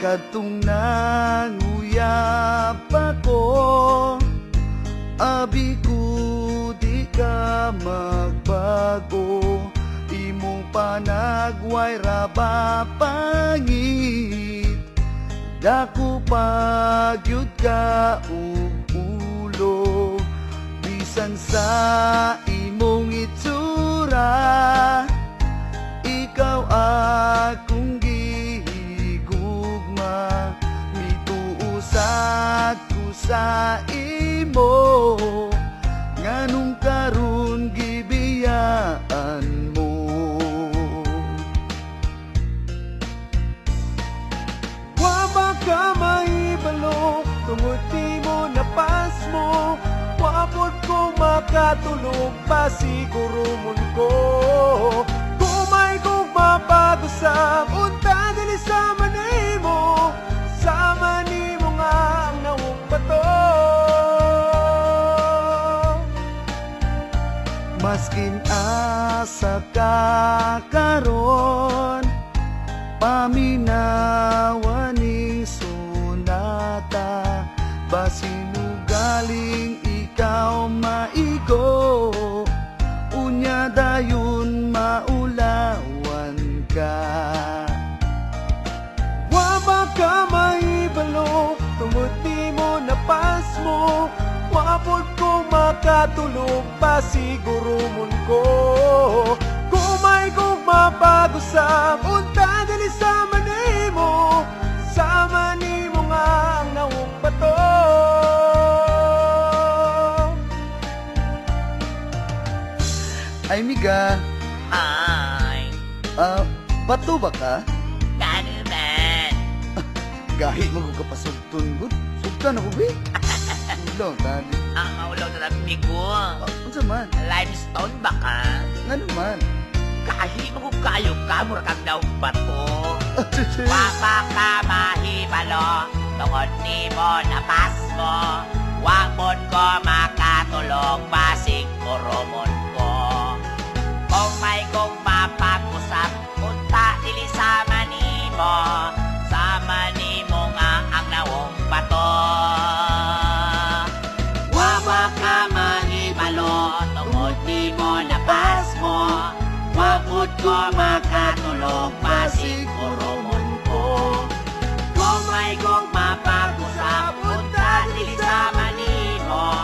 Kadtong nanguyap ako, abi ko di ka magbago. Imong panagway raba pangit, dako pagyud ka ug ulo. Bisan sa imong itsura, ikaw akong gihigugma. Mituusad ko sa imo, nganong karon gibiyaan mo. Wa ba ka mahibalo tungod di mo napas mo? Wa pod ko makatulog pa siguro mun ko. Kumay kong mapag-usap unta dili sa manimo, sa manimo nga ang nawong bato. Maskin asa ka karon, paminawaning sunata. Basinugaling ikaw maigo, unya dayon maulawan ka. Wa ba ka mahibalo tungod di mo napas mo? Wa pod ko makatulog pa siguro mun ko. Kumay kong mapag-usap unta dili sa manimo, sa manimo nga ang nawong bato. Ay miga, Ay, bato ba ka? kano man? Gahi mo ko kapasugton gud. Sugtan ako be. Ulo tani. Ang maulaw na ng bigo. Unsa man? Limestone ba ka? Ngano man? Kahi mo kung kayo ka, mura kang daw bato. Wapa ka mahibalo, tungod ni mo napas mo. Wapon ko makatulog, pasig kurumon ko. Kung may kong mapag-usap, punta dili sa manimo, sa manimo nga ang nawong bato. Wapa ka mahibalo, tungod ni mo napas mo. Wapod ko makatulog, pasig kurumon ko. Kung may kong mapag-usap, punta dili sa manimo,